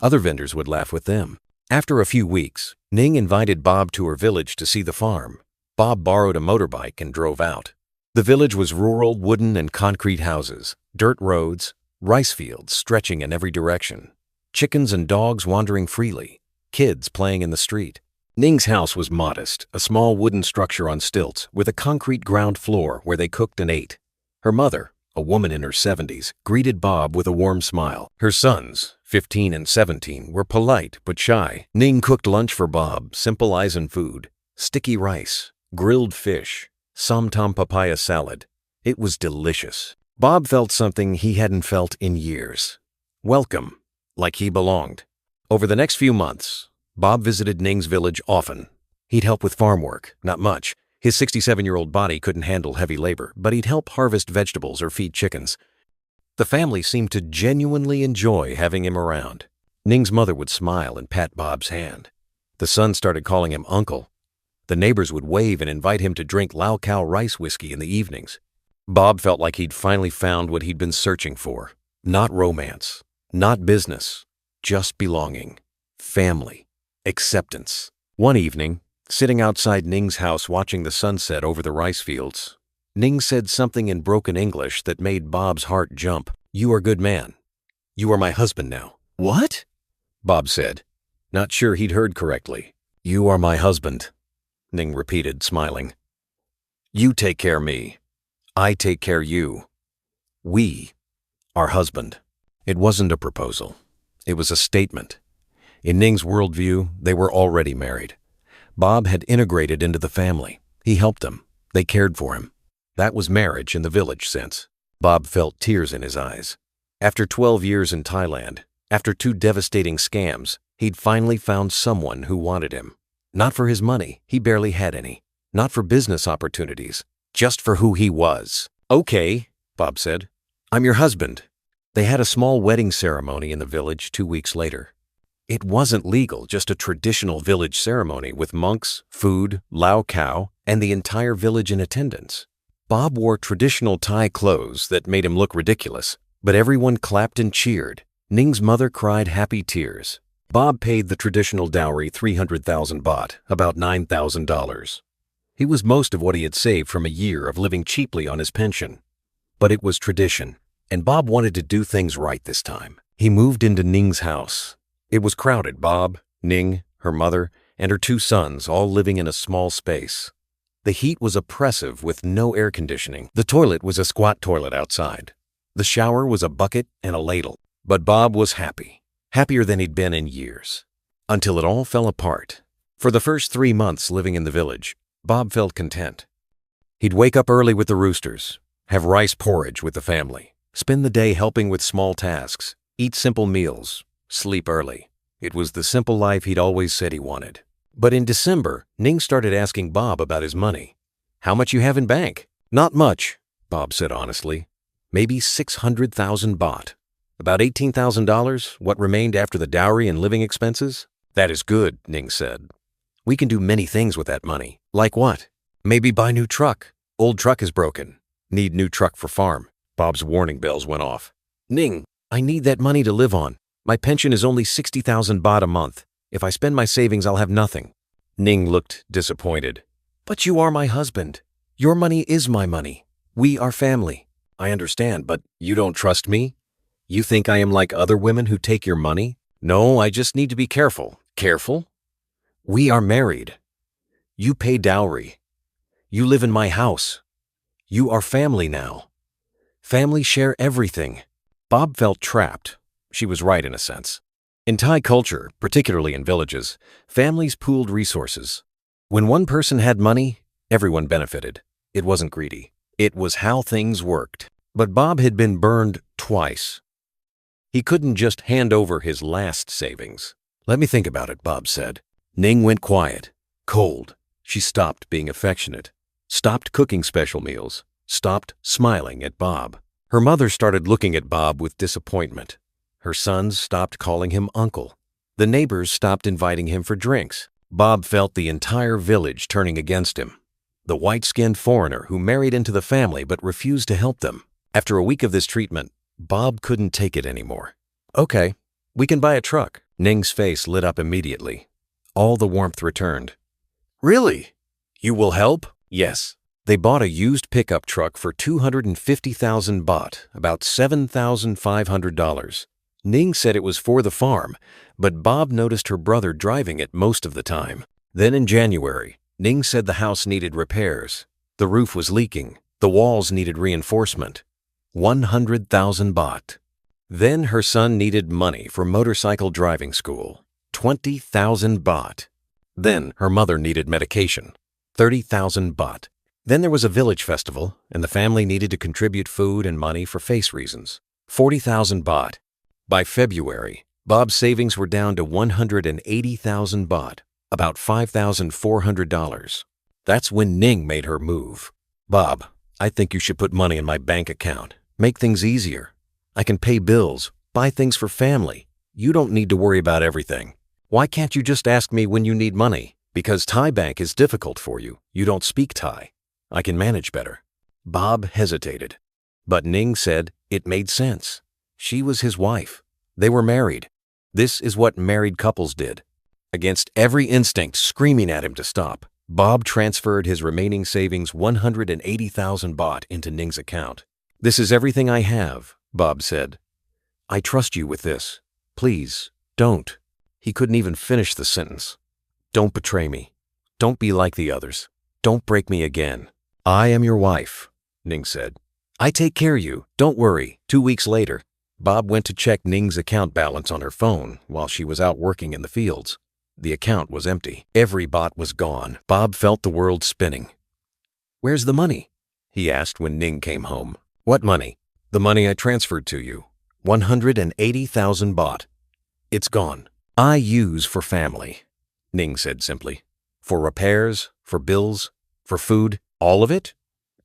Other vendors would laugh with them. After a few weeks, Ning invited Bob to her village to see the farm. Bob borrowed a motorbike and drove out. The village was rural, wooden and concrete houses, dirt roads, rice fields stretching in every direction, chickens and dogs wandering freely, kids playing in the street. Ning's house was modest, a small wooden structure on stilts with a concrete ground floor where they cooked and ate. Her mother, a woman in her 70s, greeted Bob with a warm smile. Her sons, 15 and 17, were polite but shy. Ning cooked lunch for Bob, simple Isaan food, sticky rice, grilled fish, somtam papaya salad. It was delicious. Bob felt something he hadn't felt in years. Welcome, like he belonged. Over the next few months, Bob visited Ning's village often. He'd help with farm work, not much. His 67-year-old body couldn't handle heavy labor, but he'd help harvest vegetables or feed chickens. The family seemed to genuinely enjoy having him around. Ning's mother would smile and pat Bob's hand. The son started calling him uncle. The neighbors would wave and invite him to drink Lao Khao rice whiskey in the evenings. Bob felt like he'd finally found what he'd been searching for. Not romance, not business, just belonging, family, acceptance. One evening, sitting outside Ning's house watching the sunset over the rice fields, Ning said something in broken English that made Bob's heart jump. "You are a good man. You are my husband now." "What?" Bob said, not sure he'd heard correctly. "You are my husband," Ning repeated, smiling. "You take care of me. I take care of you. We are husband." It wasn't a proposal. It was a statement. In Ning's worldview, they were already married. Bob had integrated into the family. He helped them. They cared for him. That was marriage in the village sense. Bob felt tears in his eyes. After 12 years in Thailand, after 2 devastating scams, he'd finally found someone who wanted him. Not for his money, he barely had any. Not for business opportunities, just for who he was. "Okay," Bob said. "I'm your husband." They had a small wedding ceremony in the village 2 weeks later. It wasn't legal, just a traditional village ceremony with monks, food, lao cow, and the entire village in attendance. Bob wore traditional Thai clothes that made him look ridiculous, but everyone clapped and cheered. Ning's mother cried happy tears. Bob paid the traditional dowry 300,000 baht, about $9,000. It was most of what he had saved from a year of living cheaply on his pension. But it was tradition, and Bob wanted to do things right this time. He moved into Ning's house. It was crowded. Bob, Ning, her mother, and her 2 sons all living in a small space. The heat was oppressive with no air conditioning. The toilet was a squat toilet outside. The shower was a bucket and a ladle. But Bob was happy. Happier than he'd been in years. Until it all fell apart. For the first 3 months living in the village, Bob felt content. He'd wake up early with the roosters, have rice porridge with the family, spend the day helping with small tasks, eat simple meals, sleep early. It was the simple life he'd always said he wanted. But in December, Ning started asking Bob about his money. "How much you have in bank?" "Not much," Bob said honestly. "Maybe 600,000 baht. About $18,000, what remained after the dowry and living expenses." "That is good," Ning said. "We can do many things with that money." "Like what?" "Maybe buy new truck. Old truck is broken. Need new truck for farm." Bob's warning bells went off. "Ning, I need that money to live on. My pension is only 60,000 baht a month. If I spend my savings, I'll have nothing." Ning looked disappointed. "But you are my husband. Your money is my money. We are family." "I understand, but you don't trust me? You think I am like other women who take your money?" "No, I just need to be careful." "Careful? We are married. You pay dowry. You live in my house. You are family now. Family share everything." Bob felt trapped. She was right in a sense. In Thai culture, particularly in villages, families pooled resources. When one person had money, everyone benefited. It wasn't greedy. It was how things worked. But Bob had been burned twice. He couldn't just hand over his last savings. "Let me think about it," Bob said. Ning went quiet, cold. She stopped being affectionate, stopped cooking special meals, stopped smiling at Bob. Her mother started looking at Bob with disappointment. Her sons stopped calling him uncle. The neighbors stopped inviting him for drinks. Bob felt the entire village turning against him. The white-skinned foreigner who married into the family but refused to help them. After a week of this treatment, Bob couldn't take it anymore. "Okay, we can buy a truck." Ning's face lit up immediately. All the warmth returned. "Really? You will help?" "Yes." They bought a used pickup truck for 250,000 baht, about $7,500. Ning said it was for the farm, but Bob noticed her brother driving it most of the time. Then in January, Ning said the house needed repairs. The roof was leaking. The walls needed reinforcement. 100,000 baht. Then her son needed money for motorcycle driving school. 20,000 baht. Then her mother needed medication. 30,000 baht. Then there was a village festival, and the family needed to contribute food and money for face reasons. 40,000 baht. By February, Bob's savings were down to 180,000 baht, about $5,400. That's when Ning made her move. "Bob, I think you should put money in my bank account. Make things easier. I can pay bills, buy things for family. You don't need to worry about everything. Why can't you just ask me when you need money? Because Thai bank is difficult for you. You don't speak Thai. I can manage better." Bob hesitated. But Ning said it made sense. She was his wife. They were married. This is what married couples did. Against every instinct screaming at him to stop, Bob transferred his remaining savings 180,000 baht into Ning's account. "This is everything I have," Bob said. "I trust you with this. Please, don't." He couldn't even finish the sentence. "Don't betray me. Don't be like the others. Don't break me again. I am your wife," Ning said. "I take care of you. Don't worry." 2 weeks later, Bob went to check Ning's account balance on her phone while she was out working in the fields. The account was empty. Every baht was gone. Bob felt the world spinning. "Where's the money?" he asked when Ning came home. "What money?" "The money I transferred to you. 180,000 baht. It's gone." "I use for family," Ning said simply. "For repairs, for bills, for food, all of it?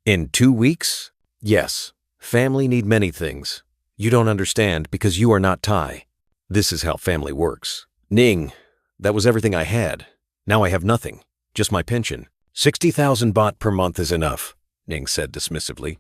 In 2 weeks? Yes. Family need many things. You don't understand because you are not Thai. This is how family works." "Ning, that was everything I had. Now I have nothing. Just my pension. 60,000 baht per month is enough," Ning said dismissively.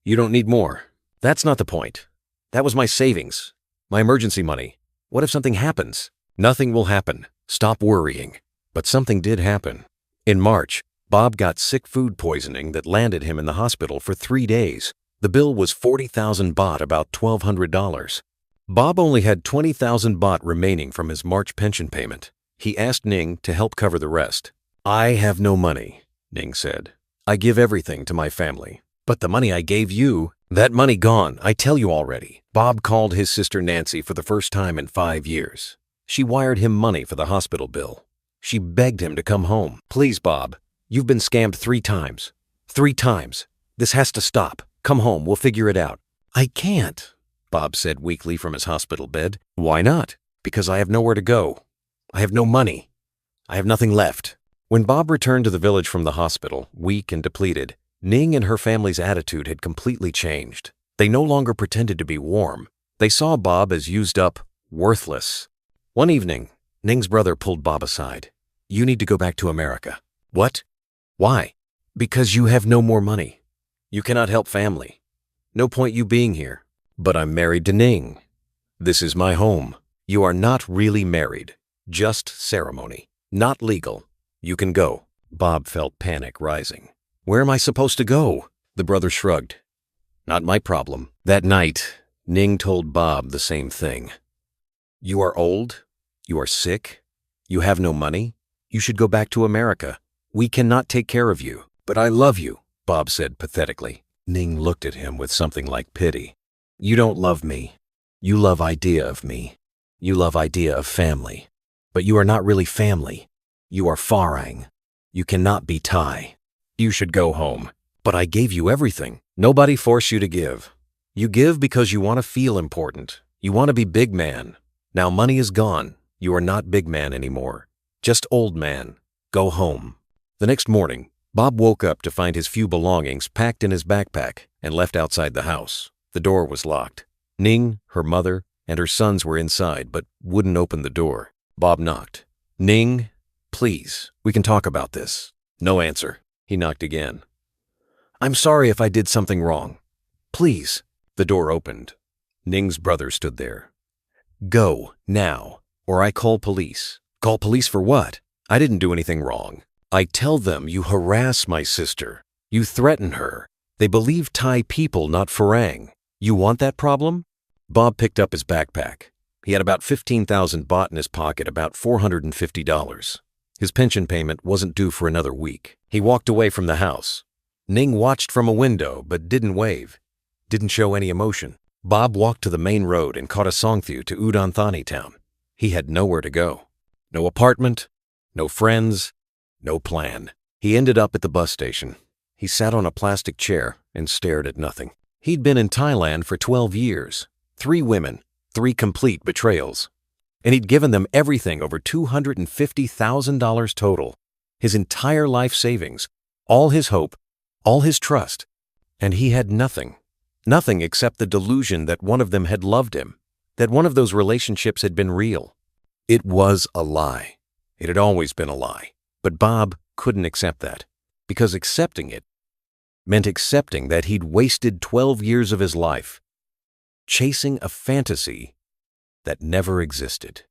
"You don't need more." "That's not the point. That was my savings. My emergency money. What if something happens?" "Nothing will happen. Stop worrying." But something did happen. In March, Bob got sick food poisoning that landed him in the hospital for 3 days. The bill was 40,000 baht, about $1,200. Bob only had 20,000 baht remaining from his March pension payment. He asked Ning to help cover the rest. "I have no money," Ning said. "I give everything to my family. But the money I gave you, that money gone, I tell you already." Bob called his sister Nancy for the first time in 5 years. She wired him money for the hospital bill. She begged him to come home. "Please, Bob, you've been scammed 3 times. 3 times. This has to stop. Come home, we'll figure it out." "I can't," Bob said weakly from his hospital bed. "Why not?" "Because I have nowhere to go. I have no money. I have nothing left." When Bob returned to the village from the hospital, weak and depleted, Ning and her family's attitude had completely changed. They no longer pretended to be warm. They saw Bob as used up, worthless. One evening, Ning's brother pulled Bob aside. "You need to go back to America." "What? Why?" "Because you have no more money. You cannot help family. No point you being here." "But I'm married to Ning. This is my home." "You are not really married. Just ceremony. Not legal. You can go." Bob felt panic rising. "Where am I supposed to go?" The brother shrugged. "Not my problem." That night, Ning told Bob the same thing. "You are old. You are sick. You have no money. You should go back to America. We cannot take care of you." "But I love you," Bob said pathetically. Ning looked at him with something like pity. "You don't love me. You love idea of me. You love idea of family. But you are not really family. You are Farang. You cannot be Thai. You should go home." "But I gave you everything." "Nobody forced you to give. You give because you want to feel important. You want to be big man. Now money is gone. You are not big man anymore. Just old man. Go home." The next morning, Bob woke up to find his few belongings packed in his backpack and left outside the house. The door was locked. Ning, her mother, and her sons were inside but wouldn't open the door. Bob knocked. "Ning, please, we can talk about this." No answer. He knocked again. "I'm sorry if I did something wrong. Please." The door opened. Ning's brother stood there. "Go, now, or I call police." "Call police for what? I didn't do anything wrong." "I tell them you harass my sister. You threaten her. They believe Thai people, not Farang. You want that problem?" Bob picked up his backpack. He had about 15,000 baht in his pocket, about $450. His pension payment wasn't due for another week. He walked away from the house. Ning watched from a window but didn't wave, didn't show any emotion. Bob walked to the main road and caught a songthu to Udonthani town. He had nowhere to go. No apartment, no friends, no plan. He ended up at the bus station. He sat on a plastic chair and stared at nothing. He'd been in Thailand for 12 years. 3 women, 3 complete betrayals. And he'd given them everything, over $250,000 total. His entire life savings, all his hope, all his trust. And he had nothing. Nothing except the delusion that one of them had loved him, that one of those relationships had been real. It was a lie. It had always been a lie. But Bob couldn't accept that, because accepting it meant accepting that he'd wasted 12 years of his life chasing a fantasy that never existed.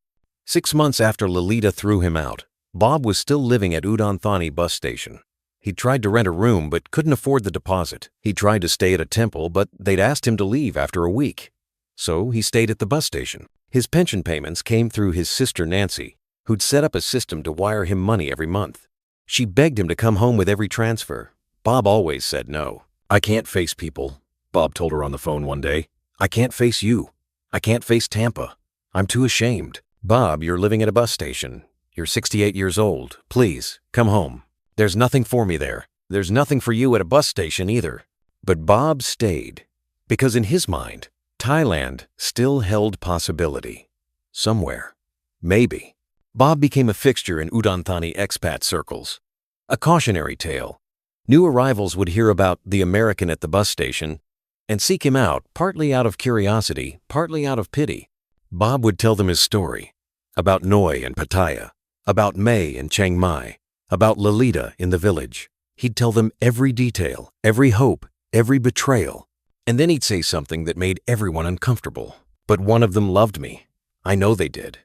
6 months after Lolita threw him out, Bob was still living at Udonthani bus station. He tried to rent a room but couldn't afford the deposit. He tried to stay at a temple, but they'd asked him to leave after a week. So he stayed at the bus station. His pension payments came through his sister Nancy, who'd set up a system to wire him money every month. She begged him to come home with every transfer. Bob always said no. "I can't face people," Bob told her on the phone one day. "I can't face you. I can't face Tampa. I'm too ashamed." "Bob, you're living at a bus station. You're 68 years old. Please, come home. There's nothing for me there. There's nothing for you at a bus station either." But Bob stayed, because in his mind, Thailand still held possibility. Somewhere. Maybe. Bob became a fixture in Udonthani expat circles. A cautionary tale. New arrivals would hear about the American at the bus station and seek him out, partly out of curiosity, partly out of pity. Bob would tell them his story, about Noi and Pattaya, about May and Chiang Mai, about Lolita in the village. He'd tell them every detail, every hope, every betrayal. And then he'd say something that made everyone uncomfortable. "But one of them loved me. I know they did.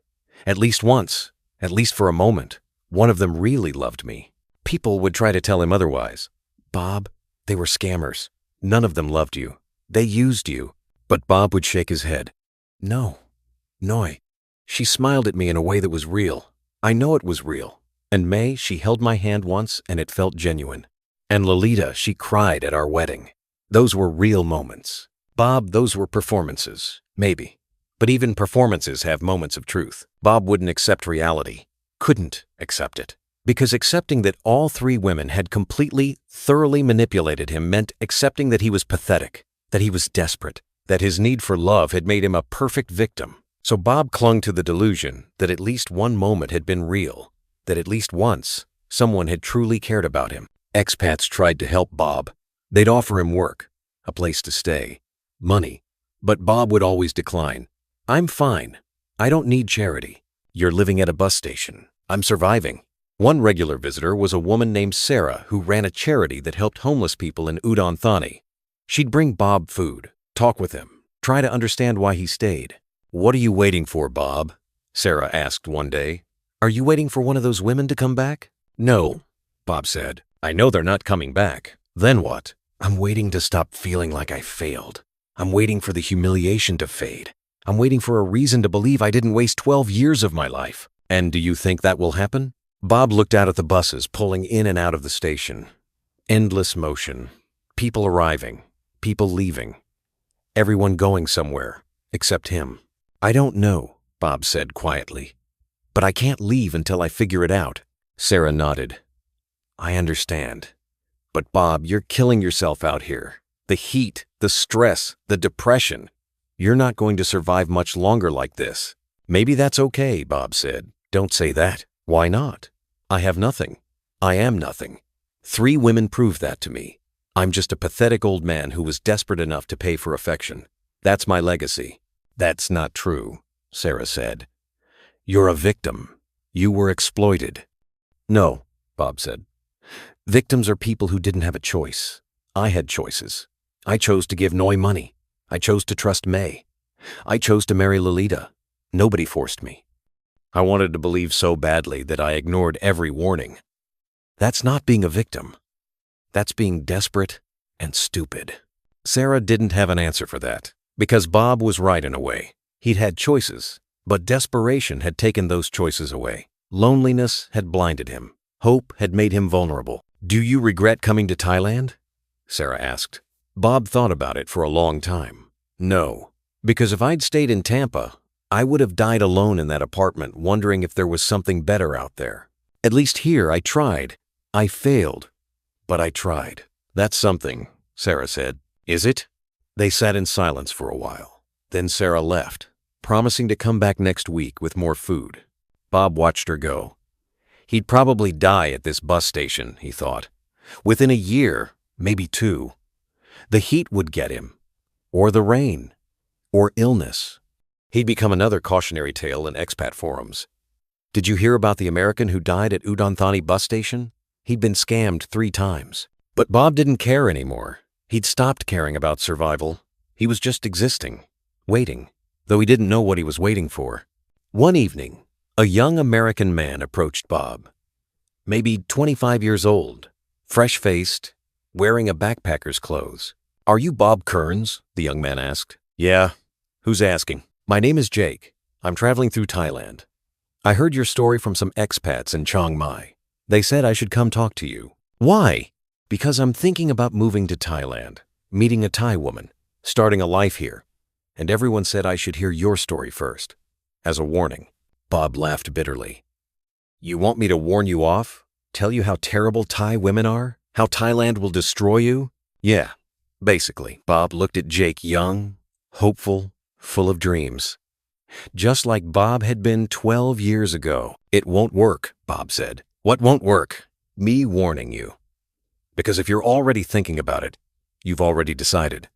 At least once, at least for a moment. One of them really loved me." People would try to tell him otherwise. "Bob, they were scammers. None of them loved you. They used you." But Bob would shake his head. "No. Noi. She smiled at me in a way that was real. I know it was real. And May, she held my hand once and it felt genuine. And Lolita, she cried at our wedding. Those were real moments. Bob, those were performances. Maybe. But even performances have moments of truth." Bob wouldn't accept reality. Couldn't accept it. Because accepting that all three women had completely, thoroughly manipulated him meant accepting that he was pathetic, that he was desperate, that his need for love had made him a perfect victim. So Bob clung to the delusion that at least one moment had been real, that at least once someone had truly cared about him. Expats tried to help Bob. They'd offer him work, a place to stay, money. But Bob would always decline. "I'm fine. I don't need charity. You're living at a bus station. I'm surviving." One regular visitor was a woman named Sarah who ran a charity that helped homeless people in Udonthani. She'd bring Bob food, talk with him, try to understand why he stayed. "What are you waiting for, Bob?" Sarah asked one day. "Are you waiting for one of those women to come back?" "No," Bob said. "I know they're not coming back." "Then what?" "I'm waiting to stop feeling like I failed. I'm waiting for the humiliation to fade. I'm waiting for a reason to believe I didn't waste 12 years of my life." "And do you think that will happen?" Bob looked out at the buses pulling in and out of the station. Endless motion. People arriving. People leaving. Everyone going somewhere, except him. "I don't know," Bob said quietly. "But I can't leave until I figure it out." Sarah nodded. "I understand. But Bob, you're killing yourself out here. The heat, the stress, the depression. You're not going to survive much longer like this." "Maybe that's okay," Bob said. "Don't say that." "Why not? I have nothing. I am nothing. 3 women proved that to me. I'm just a pathetic old man who was desperate enough to pay for affection. That's my legacy." "That's not true," Sarah said. "You're a victim. You were exploited." "No," Bob said. "Victims are people who didn't have a choice. I had choices. I chose to give Noi money. I chose to trust May. I chose to marry Lolita. Nobody forced me. I wanted to believe so badly that I ignored every warning. That's not being a victim. That's being desperate and stupid." Sarah didn't have an answer for that, because Bob was right in a way. He'd had choices, but desperation had taken those choices away. Loneliness had blinded him. Hope had made him vulnerable. "Do you regret coming to Thailand?" Sarah asked. Bob thought about it for a long time. "No, because if I'd stayed in Tampa, I would have died alone in that apartment wondering if there was something better out there. At least here I tried. I failed, but I tried." "That's something," Sarah said. "Is it?" They sat in silence for a while. Then Sarah left, promising to come back next week with more food. Bob watched her go. He'd probably die at this bus station, he thought. Within a year, maybe 2. The heat would get him, or the rain, or illness. He'd become another cautionary tale in expat forums. "Did you hear about the American who died at Udonthani bus station? He'd been scammed 3 times. But Bob didn't care anymore. He'd stopped caring about survival. He was just existing, waiting, though he didn't know what he was waiting for. One evening, a young American man approached Bob. Maybe 25 years old, fresh-faced, wearing a backpacker's clothes. "Are you Bob Kearns?" the young man asked. "Yeah. Who's asking?" "My name is Jake. I'm traveling through Thailand. I heard your story from some expats in Chiang Mai. They said I should come talk to you." "Why?" "Because I'm thinking about moving to Thailand, meeting a Thai woman, starting a life here. And everyone said I should hear your story first, as a warning." Bob laughed bitterly. "You want me to warn you off? Tell you how terrible Thai women are? How Thailand will destroy you?" "Yeah, basically." Bob looked at Jake, young, hopeful, full of dreams. Just like Bob had been 12 years ago. "It won't work," Bob said. "What won't work?" "Me warning you. Because if you're already thinking about it, you've already decided.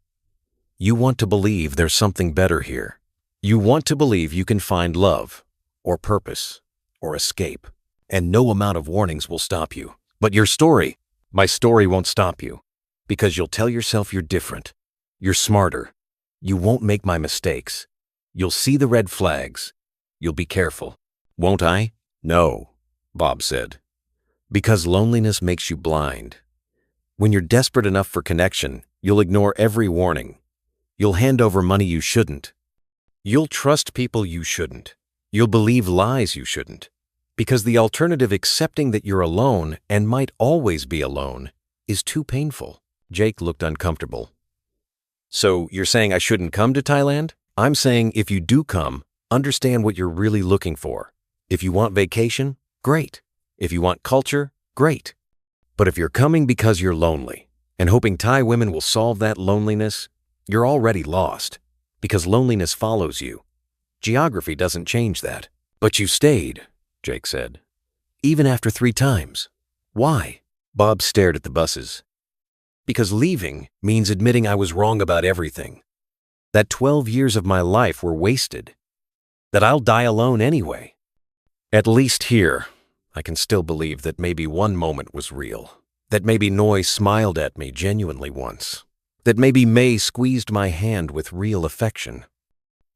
You want to believe there's something better here. You want to believe you can find love, or purpose, or escape. And no amount of warnings will stop you. But your story, my story won't stop you. Because you'll tell yourself you're different. You're smarter. You won't make my mistakes. You'll see the red flags. You'll be careful." "Won't I?" "No," Bob said. "Because loneliness makes you blind. When you're desperate enough for connection, you'll ignore every warning. You'll hand over money you shouldn't. You'll trust people you shouldn't. You'll believe lies you shouldn't. Because the alternative, accepting that you're alone and might always be alone, is too painful." Jake looked uncomfortable. "So you're saying I shouldn't come to Thailand?" "I'm saying if you do come, understand what you're really looking for. If you want vacation, great. If you want culture, great. But if you're coming because you're lonely and hoping Thai women will solve that loneliness, you're already lost. Because loneliness follows you. Geography doesn't change that." "But you stayed," Jake said. "Even after 3 times. Why?" Bob stared at the buses. "Because leaving means admitting I was wrong about everything. That 12 years of my life were wasted. That I'll die alone anyway. At least here, I can still believe that maybe one moment was real. That maybe Noi smiled at me genuinely once. That maybe May squeezed my hand with real affection.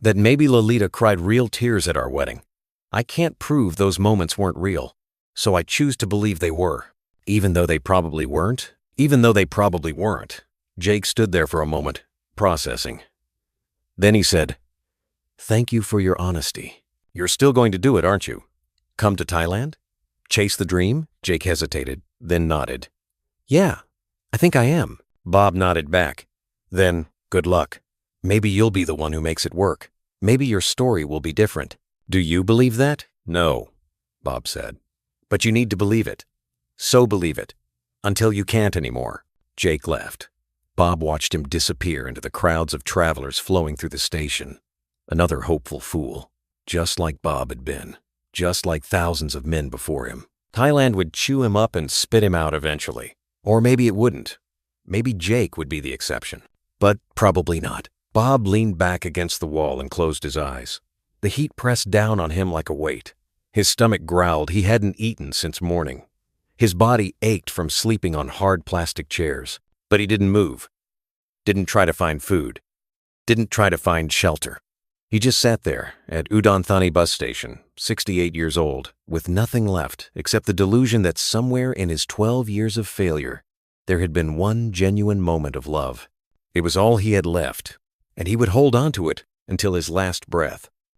That maybe Lolita cried real tears at our wedding. I can't prove those moments weren't real, so I choose to believe they were. Even though they probably weren't. Even though they probably weren't." Jake stood there for a moment, processing. Then he said, "Thank you for your honesty. You're still going to do it, aren't you? Come to Thailand? Chase the dream?" Jake hesitated, then nodded. "Yeah, I think I am." Bob nodded back. "Then, good luck. Maybe you'll be the one who makes it work. Maybe your story will be different." "Do you believe that?" "No," Bob said. "But you need to believe it. So believe it. Until you can't anymore." Jake left. Bob watched him disappear into the crowds of travelers flowing through the station. Another hopeful fool, just like Bob had been, just like thousands of men before him. Thailand would chew him up and spit him out eventually. Or maybe it wouldn't. Maybe Jake would be the exception. But probably not. Bob leaned back against the wall and closed his eyes. The heat pressed down on him like a weight. His stomach growled. He hadn't eaten since morning. His body ached from sleeping on hard plastic chairs. But he didn't move. Didn't try to find food. Didn't try to find shelter. He just sat there at Udonthani bus station, 68 years old, with nothing left except the delusion that somewhere in his 12 years of failure, there had been one genuine moment of love. It was all he had left, and he would hold on to it until his last breath.